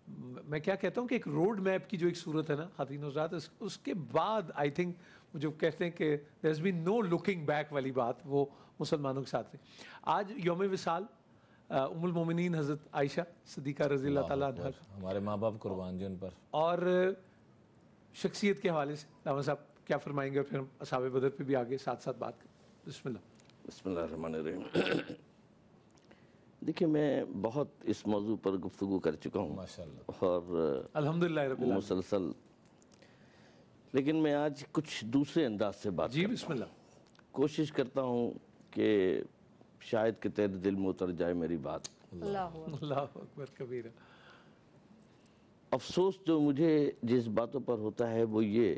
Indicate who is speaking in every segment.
Speaker 1: میں کیا کہتا ہوں کہ ایک روڈ میپ کی جو ایک صورت ہے نا خواتین و حضرات, اس کے بعد آئی تھنک جو کہتے ہیں کہ دیر از بین نو لکنگ بیک والی بات, وہ مسلمانوں کے ساتھ ہے. آج یوم وصال ام المومنین حضرت عائشہ صدیقہ رضی اللہ تعالیٰ عنہ,
Speaker 2: ہمارے ماں باپ قربان جی ان پر,
Speaker 1: اور شخصیت کے حوالے سے علامہ صاحب کیا فرمائیں گے, اور پھر ہم اصحاب بدر پہ بھی آگے ساتھ ساتھ بات کریں. بسم اللہ.
Speaker 3: بسم اللہ الرحمن الرحیم. دیکھیں میں بہت اس موضوع پر گفتگو کر چکا ہوں
Speaker 2: ماشاءاللہ,
Speaker 3: اور
Speaker 1: الحمدللہ رب العالمین
Speaker 3: مسلسل, لیکن میں آج کچھ دوسرے انداز سے بات
Speaker 1: جی
Speaker 3: کرتا
Speaker 1: بسم
Speaker 3: ہوں.
Speaker 1: اللہ.
Speaker 3: کوشش کرتا ہوں کہ شاید کہ تیرے دل میں اتر جائے میری بات.
Speaker 1: اللہ اکبر کبیرہ.
Speaker 3: افسوس جو مجھے جس باتوں پر ہوتا ہے وہ یہ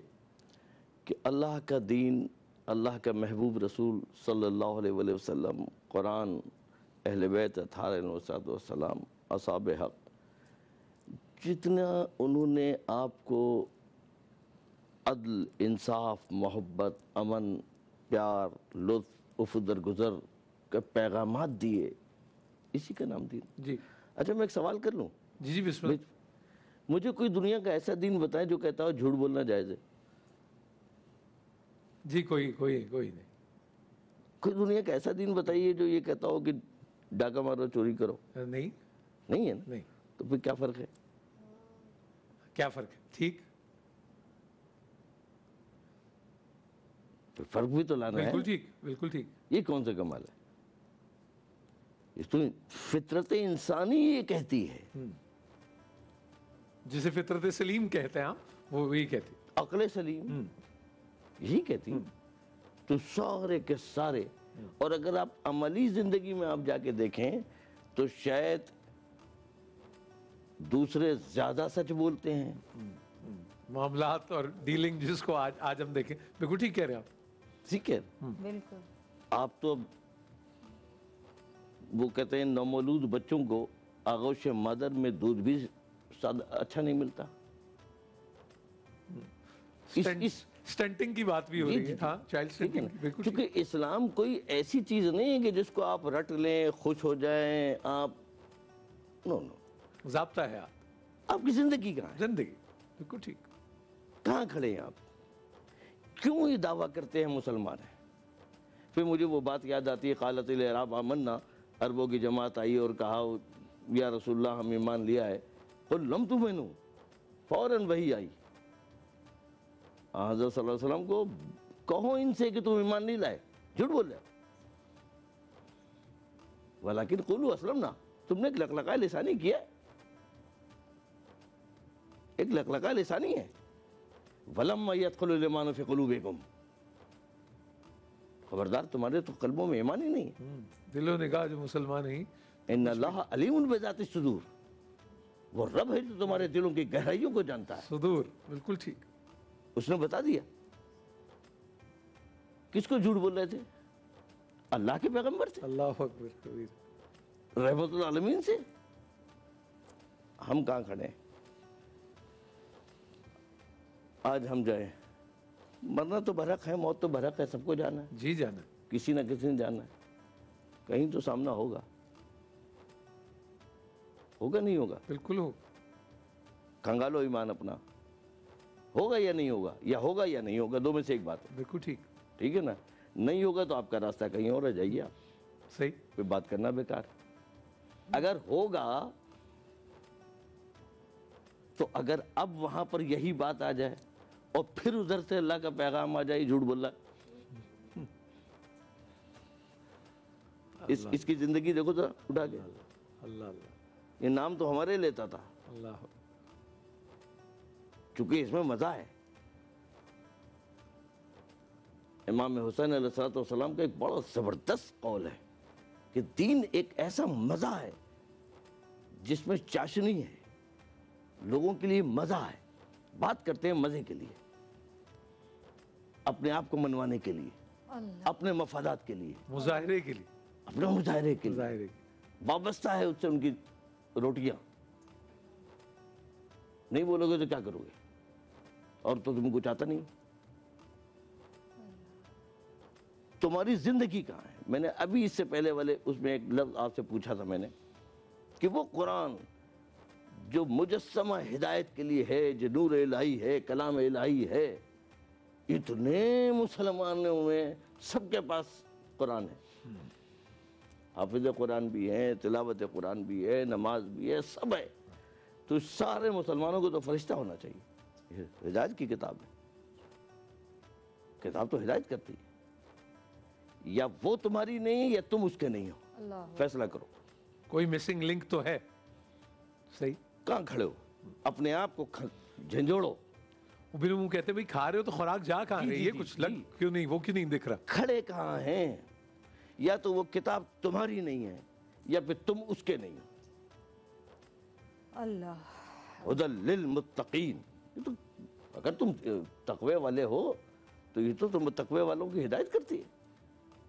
Speaker 3: کہ اللہ کا دین, اللہ کا محبوب رسول صلی اللہ علیہ وآلہ وسلم, قرآن, اہل بیت اطہار علیہ السلام, اصحاب حق, جتنا انہوں نے آپ کو عدل, انصاف, محبت, امن, پیار, لطف, عفو درگزر کے پیغامات دیے, اسی کا نام دین.
Speaker 1: جی
Speaker 3: اچھا میں ایک سوال کر لوں؟
Speaker 1: جی جی بسم اللہ.
Speaker 3: مجھے کوئی دنیا کا ایسا دین بتائیں جو کہتا ہو جھوٹ بولنا جائز ہے.
Speaker 1: جی کوئی نہیں.
Speaker 3: کوئی دنیا کا ایسا دین بتائیے جو یہ کہتا ہو کہ ڈاکہ مارو, چوری کرو.
Speaker 1: نہیں
Speaker 3: نہیں ہے نا.
Speaker 1: نہیں.
Speaker 3: تو پھر کیا فرق ہے؟
Speaker 1: کیا فرق ہے؟ ٹھیک,
Speaker 3: فرق بھی تو لانا ہے.
Speaker 1: بالکل ٹھیک, بالکل ٹھیک.
Speaker 3: یہ کون سا کمال ہے؟ اس تو فطرت انسانی یہ کہتی ہے,
Speaker 1: جسے فطرت سلیم کہتے ہیں آپ, وہ وہی کہتی.
Speaker 3: عقل سلیم یہی کہتی. تو سارے کے سارے, اور اگر آپ عملی زندگی میں آپ جا کے دیکھیں تو شاید دوسرے زیادہ سچ بولتے ہیں.
Speaker 1: معاملات اور ڈیلنگ جس کو آج ہم دیکھیں, بالکل ٹھیک کہہ رہے ہیں آپ.
Speaker 3: ٹھیک ہے.
Speaker 4: بالکل.
Speaker 3: آپ تو وہ کہتے ہیں نومولود بچوں کو آغوش مادر میں دودھ بھی اچھا نہیں ملتا.
Speaker 1: سٹنٹنگ کی بات بھی ہو رہی ہے. ہاں, چائلڈ سٹنٹنگ. بالکل ٹھیک.
Speaker 3: کیونکہ اسلام کوئی ایسی چیز نہیں ہے کہ جس کو آپ رٹ لیں, خوش ہو جائیں آپ. نو,
Speaker 1: ضابطہ ہے.
Speaker 3: آپ کی زندگی کہاں ہے؟
Speaker 1: زندگی. بالکل ٹھیک.
Speaker 3: کہاں کھڑے ہیں آپ؟ کیوں یہ دعویٰ کرتے ہیں مسلمان ہیں؟ پھر مجھے وہ بات یاد آتی ہے, قالت الاعراب آمنا, عربوں کی جماعت آئی اور کہا یا رسول اللہ ہم ایمان لیا ہے. قل لم تؤمنوا, فوراً وہی آئی حضرت صلی اللہ علیہ وسلم کو, کہو ان سے کہ تم ایمان نہیں لائے, جھوٹ بول رہے. ولیکن قولوا اسلمنا, تم نے ایک لقلقہ لسانی کیا, ایک لقلقہ لسانی ہے. ولما يدخل الایمان فی قلوبکم, خبردار تمہارے تو قلبوں میں ایمان ہی نہیں ہے.
Speaker 1: دل و نگاہ جو مسلمان ہیں.
Speaker 3: ان اللہ علیم بذات الصدور, وہ رب ہے جو تمہارے دلوں کی گہرائیوں کو جانتا ہے.
Speaker 1: صدور. بالکل ٹھیک.
Speaker 3: اس نے بتا دیا. کس کو جھوٹ بول رہے تھے؟ اللہ کے پیغمبر سے,
Speaker 1: اللہ اکبر کبیر,
Speaker 3: رحمت العالمین سے. ہم کہاں کھڑے ہیں؟ آج ہم جائیں, مرنا تو برحق ہے, موت تو برحق ہے, سب کو جانا ہے.
Speaker 1: جی جانا.
Speaker 3: کسی نہ کسی نے جانا ہے. کہیں تو سامنا ہوگا. ہوگا نہیں ہوگا؟
Speaker 1: بالکل ہو.
Speaker 3: کھنگالو ایمان اپنا, ہوگا یا نہیں ہوگا, یا ہوگا یا نہیں ہوگا, دو میں سے ایک بات ہے.
Speaker 1: بالکل ٹھیک.
Speaker 3: ٹھیک ہے نا. نہیں ہوگا تو آپ کا راستہ کہیں اور رہ جائیے آپ,
Speaker 1: صحیح.
Speaker 3: کوئی بات کرنا بیکار. اگر ہوگا تو اگر اب وہاں پر یہی بات آ جائے اور پھر ادھر سے اللہ کا پیغام آ جائے جھوٹ بول رہا, اس کی زندگی دیکھو ذرا اٹھا کے.
Speaker 1: اللہ اللہ.
Speaker 3: یہ نام تو ہمارے لیتا تھا
Speaker 1: اللہ.
Speaker 3: چونکہ اس میں مزہ ہے. امام حسین علیہ السلام کا ایک بڑا زبردست قول ہے کہ دین ایک ایسا مزہ ہے جس میں چاشنی ہے, لوگوں کے لیے مزہ ہے, بات کرتے ہیں مزے کے لیے, اپنے آپ کو منوانے کے لیے, اپنے مفادات کے لیے,
Speaker 1: مظاہرے کے لیے,
Speaker 3: اپنے مظاہرے کے لیے. وابستہ ہے اس سے ان کی روٹیاں. نہیں بولو گے تو کیا کرو گے, اور تو تم کچھ آتا نہیں. تمہاری زندگی کہاں ہے؟ میں نے ابھی اس سے پہلے والے اس میں ایک لفظ آپ سے پوچھا تھا میں نے کہ وہ قرآن جو مجسمہ ہدایت کے لیے ہے، جو نور الہی ہے، کلام الہی ہے، اتنے مسلمانوں میں سب کے پاس قرآن ہے، حافظ قرآن بھی ہیں، تلاوت قرآن بھی ہے، نماز بھی ہے، سب ہے. تو سارے مسلمانوں کو تو فرشتہ ہونا چاہیے. یہ ہدایت کی کتاب ہے، کتاب تو ہدایت کرتی ہے. یا وہ تمہاری نہیں ہے یا تم اس کے نہیں ہو، فیصلہ کرو.
Speaker 1: کوئی مسنگ لنک تو ہے. صحیح.
Speaker 3: کہاں کھڑے ہو؟ اپنے آپ کو جھنجھوڑو.
Speaker 1: وہ بھی منہ کہتے ہیں بھائی کھا رہے ہو تو خوراک جا کہاں رہی ہے، کچھ لگ کیوں نہیں، وہ کیوں نہیں دکھ رہا؟
Speaker 3: کھڑے کہاں ہیں؟ یا تو وہ کتاب تمہاری نہیں ہے یا پھر تم اس کے نہیں ہو.
Speaker 4: اللہ
Speaker 3: ہدی للمتقین. اگر تم تقوی والے ہو تو یہ تو تم تقوی والوں کی ہدایت کرتی ہے،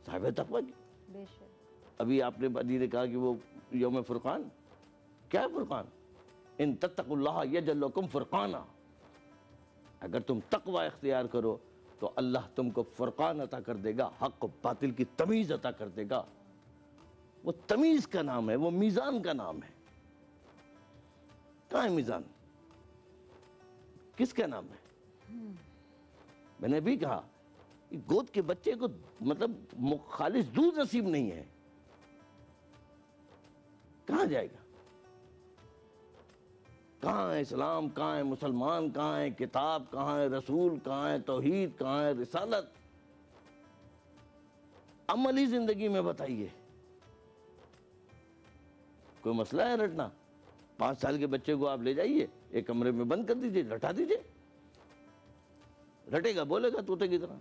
Speaker 3: صاحب تقوی کی.
Speaker 4: بے شک.
Speaker 3: ابھی آپ نے بدی نے کہا کہ وہ یوم فرقان، کیا ہے فرقان؟ ان تتقوا اللہ یجعل لکم فرقانا. اگر تم تقوی اختیار کرو تو اللہ تم کو فرقان عطا کر دے گا، حق و باطل کی تمیز عطا کر دے گا. وہ تمیز کا نام ہے، وہ میزان کا نام ہے. کہاں ہے میزان؟ کس کا نام ہے؟ میں نے بھی کہا گود کے بچے کو مطلب خالص دودھ نصیب نہیں ہے، کہاں جائے گا؟ کہاں ہے اسلام، کہاں ہے مسلمان، کہاں ہے کتاب، کہاں ہے رسول، کہاں ہے توحید، کہاں ہے رسالت؟ عملی زندگی میں بتائیے. کوئی مسئلہ ہے رٹنا؟ 5 سال کے بچے کو آپ لے جائیے، ایک کمرے میں بند کر دیجئے، رٹا دیجئے، رٹے گا، بولے گا طوطے کی طرح.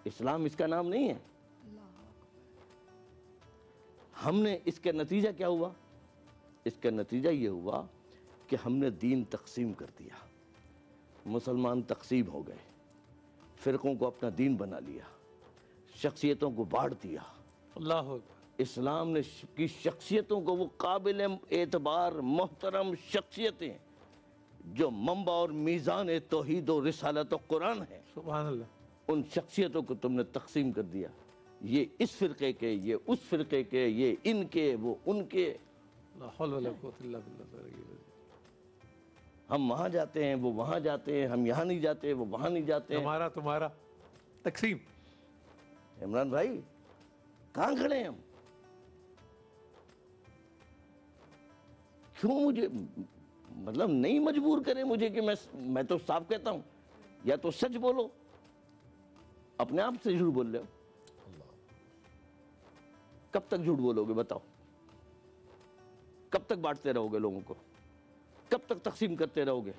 Speaker 3: اسلام اس کا نام نہیں ہے. ہم نے اس کا نتیجہ کیا ہوا؟ اس کا نتیجہ یہ ہوا کہ ہم نے دین تقسیم کر دیا. مسلمان تقسیم ہو گئے، فرقوں کو اپنا دین بنا لیا، شخصیتوں کو بانٹ دیا.
Speaker 1: اللہ اکبر.
Speaker 3: اسلام نے کی شخصیتوں کو، وہ قابل اعتبار محترم شخصیتیں جو منبع اور میزان توحید و رسالت و قرآن ہے،
Speaker 1: سبحان اللہ.
Speaker 3: ان شخصیتوں کو تم نے تقسیم کر دیا. یہ اس فرقے کے، یہ اس فرقے کے، یہ ان کے، وہ ان کے.
Speaker 1: لا حول ولا قوت الا باللہ.
Speaker 3: ہم وہاں جاتے ہیں، وہ وہاں جاتے ہیں، ہم یہاں نہیں جاتے، وہ وہاں نہیں جاتے ہیں.
Speaker 1: ہمارا تمہارا تقسیم.
Speaker 3: عمران بھائی کہاں کھڑے ہیں ہم؟ کیوں مجھے مطلب نہیں مجبور کریں مجھے کہ میں تو صاف کہتا ہوں، یا تو سچ بولو. اپنے آپ سے جھوٹ بول رہے ہو. کب تک جھوٹ بولو گے بتاؤ؟ کب تک بانٹتے رہو گے لوگوں کو؟ کب تک تقسیم کرتے رہو گے؟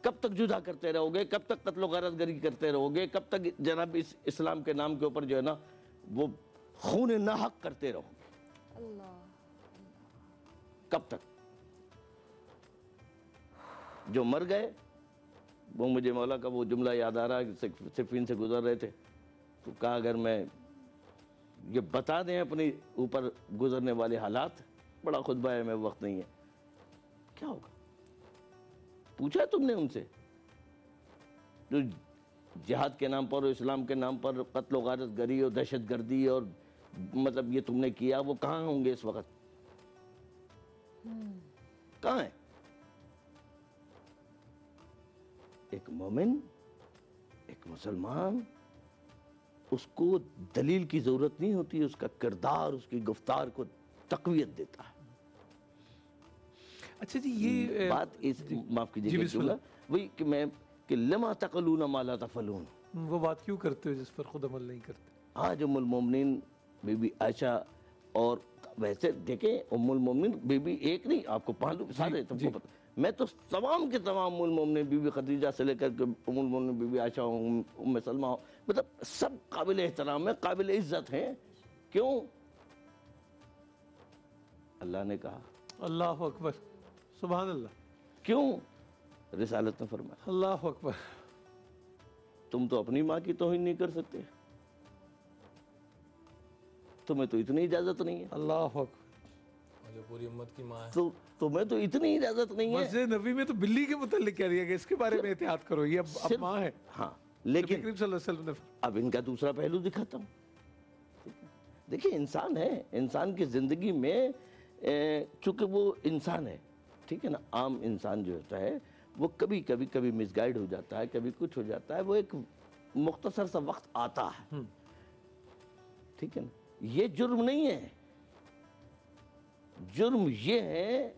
Speaker 3: کب تک جدا کرتے رہو گے؟ کب تک قتل و غارت گری کرتے رہو گے؟ کب تک جناب اس اسلام کے نام کے اوپر جو ہے نا وہ خون ناحق کرتے رہو گے؟
Speaker 4: اللہ
Speaker 3: کب تک؟ جو مر گئے وہ مجھے مولا کا وہ جملہ یاد آ رہا ہے کہ صفین سے گزر رہے تھے تو کہا اگر میں یہ بتا دیں اپنے اوپر گزرنے والے حالات، بڑا خطبہ ہے، میں وقت نہیں ہے، کیا ہوگا؟ پوچھا تم نے ان سے جو جہاد کے نام پر اور اسلام کے نام پر قتل و غارت گری اور دہشت گردی اور مطلب یہ تم نے کیا، وہ کہاں ہوں گے اس وقت؟ کہاں ہے؟ ایک مومن، ایک مسلمان، اس کو دلیل کی ضرورت نہیں ہوتی، اس کا کردار، اس کی گفتار کو تقویت دیتا ہے.
Speaker 1: اچھا جی یہ
Speaker 3: بات اس معاف
Speaker 1: جی
Speaker 3: کیجیے
Speaker 1: بسم اللہ.
Speaker 3: وہی کہ میں کہ لما تقلون ما لا تفعلون.
Speaker 1: وہ بات کیوں کرتے ہو جس پر خود عمل نہیں کرتے؟
Speaker 3: آج ام المومنین بی بی عائشہ، اور ویسے دیکھیں ام المومنین بی بی ایک نہیں، آپ کو پہلو سارے تم کو پتہ، میں تو تمام کے تمام ام المومنین بی بی خدیجہ سے لے کر کے ام المومنین بی بی عائشہ، ام سلمہ، مطلب سب قابل احترام ہیں، قابل عزت ہیں. کیوں؟ اللہ نے کہا.
Speaker 1: اللہ اکبر. سبحان اللہ.
Speaker 3: کیوں؟ رسالت نے فرمایا.
Speaker 1: اللہ اکبر.
Speaker 3: تم تو اپنی ماں کی توہین نہیں کر سکتے، تمہیں تو اتنی اجازت نہیں ہے.
Speaker 1: اللہ اکبر.
Speaker 2: اور جو پوری امت کی ماں ہے.
Speaker 3: تو تمہیں تو اتنی اجازت نہیں ہے.
Speaker 1: مسجد نبی میں تو بلی کے متعلق کہہ دیا گیا، اس کے بارے میں احتیاط کرو، یہ اب ماں ہے.
Speaker 3: ہاں
Speaker 1: نبی
Speaker 3: لیکن
Speaker 1: کریم صلی اللہ علیہ وسلم نے
Speaker 3: اب ان کا دوسرا پہلو دکھاتا ہوں. دیکھیں انسان ہے، انسان کی زندگی میں چونکہ وہ انسان ہے، ٹھیک ہے نا، عام انسان جو ہوتا ہے وہ کبھی مس گائیڈ ہو جاتا ہے، کبھی کچھ ہو جاتا ہے، وہ ایک مختصر سا وقت آتا ہے، ٹھیک ہے نا۔ یہ جرم نہیں ہے، جرم یہ ہے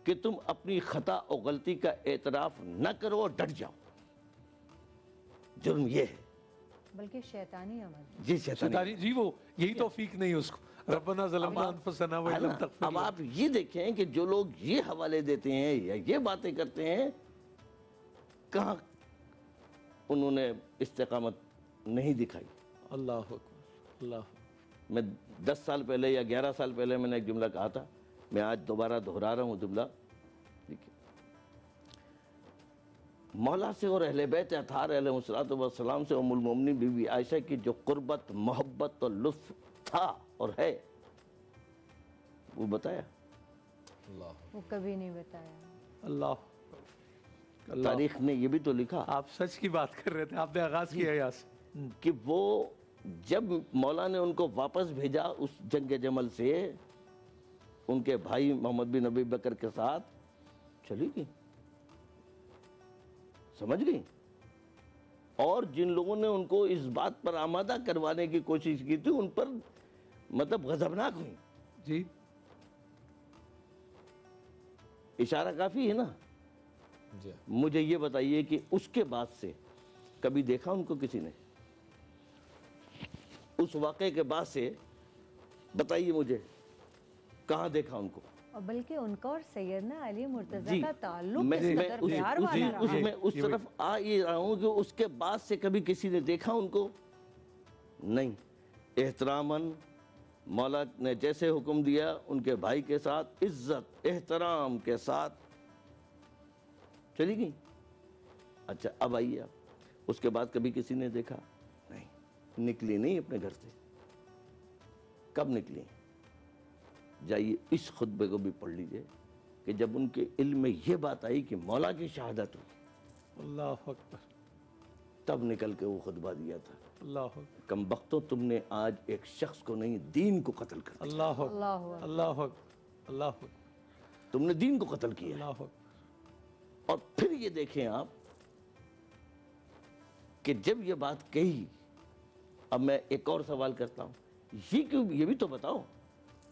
Speaker 3: کہ تم اپنی خطا اور غلطی کا اعتراف نہ کرو اور ڈٹ جاؤ، جرم یہ ہے،
Speaker 4: بلکہ شیطانی عمل۔
Speaker 3: جی شیطانی۔
Speaker 1: جی وہ یہی توفیق نہیں اس کو، ربنا ظلمنا انفسنا وان لم تغفر
Speaker 3: اب
Speaker 1: لنا۔
Speaker 3: آپ یہ دیکھیں کہ جو لوگ یہ حوالے دیتے ہیں یا یہ باتیں کرتے ہیں، کہاں انہوں نے استقامت نہیں دکھائی۔
Speaker 1: اللہ اکبر، اللہ اکبر۔
Speaker 3: میں 10 سال پہلے یا 11 سال پہلے میں نے ایک جملہ کہا تھا، میں آج دوبارہ دہرا رہا ہوں جملہ، دیکھیں مولا سے اور اہل بیت اطہار علیہ السلام سے ام المومنین بی بی عائشہ کی جو قربت، محبت اور لطف تھا اور ہے، وہ بتایا؟
Speaker 2: اللہ
Speaker 4: وہ کبھی نہیں بتایا۔
Speaker 1: اللہ اللہ۔
Speaker 3: تاریخ نے یہ بھی تو لکھا
Speaker 1: آپ سچ کی بات کر رہے تھے، آپ نے آغاز کیا یہاں سے۔
Speaker 3: کہ وہ جب مولا نے ان کو واپس بھیجا اس جنگ جمل سے، ان کے بھائی محمد بن ابی بکر کے ساتھ چلی گئی، سمجھ گئی، اور جن لوگوں نے ان کو اس بات پر آمادہ کروانے کی کوشش کی تھی ان پر مطلب غضبناک ہوئی۔
Speaker 1: جی
Speaker 3: اشارہ کافی ہے نا۔
Speaker 2: جی
Speaker 3: مجھے یہ بتائیے کہ اس کے بعد سے کبھی دیکھا ان کو کسی نے؟ اس واقعے کے بعد سے بتائیے مجھے کہاں دیکھا ان کو؟
Speaker 4: اور بلکہ ان کا اور سیدنا علی مرتضیٰ
Speaker 3: جی
Speaker 4: کا تعلق
Speaker 3: میں
Speaker 4: کس قدر پیار والا رہا۔
Speaker 3: میں اس طرف آ یہ رہا ہوں کہ اس کے بعد سے کبھی کسی نے دیکھا ان کو؟ نہیں۔ احتراماً مولا نے جیسے حکم دیا ان کے بھائی کے ساتھ عزت احترام کے ساتھ چلی گئی۔ اچھا اب آئیے آپ، اس کے بعد کبھی کسی نے دیکھا؟ نہیں، نکلی نہیں اپنے گھر سے۔ کب نکلی؟ جائیے اس خطبے کو بھی پڑھ لیجئے کہ جب ان کے علم میں یہ بات آئی کہ مولا کی شہادت ہوئی،
Speaker 1: اللہ اکبر،
Speaker 3: تب نکل کے وہ خطبہ دیا تھا۔
Speaker 1: اللہ اکبر،
Speaker 3: کم بختوں تم نے آج ایک شخص کو نہیں دین کو قتل کر دیا،
Speaker 1: اللہ اکبر،
Speaker 4: اللہ اکبر۔
Speaker 1: اللہ اکبر، اللہ اکبر،
Speaker 3: تم نے دین کو قتل کیا۔
Speaker 1: اللہ اکبر۔
Speaker 3: اور پھر یہ دیکھیں آپ کہ جب یہ بات کہی، اب میں ایک اور سوال کرتا ہوں، یہ بھی تو بتاؤ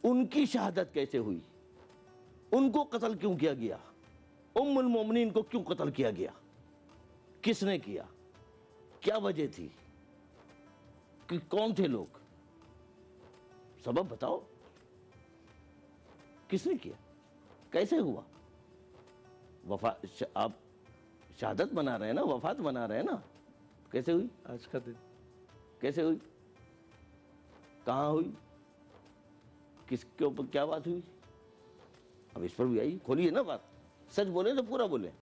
Speaker 3: ان کی شہادت کیسے ہوئی؟ ان کو قتل کیوں کیا گیا؟ ام المومنین کو کیوں قتل کیا گیا؟ کس نے کیا؟ کیا وجہ تھی؟ کہ کون تھے لوگ؟ سبب بتاؤ، کس نے کیا؟ کیسے ہوا؟ آپ شہادت منا رہے ہیں نا، وفات منا رہے ہیں نا، کیسے ہوئی؟
Speaker 1: آج کا دن
Speaker 3: کیسے ہوئی؟ کہاں ہوئی؟ کس کے اوپر کیا بات ہوئی؟ اب اس پر بھی آئی، کھولیے نا بات، سچ بولیں تو پورا بولیں۔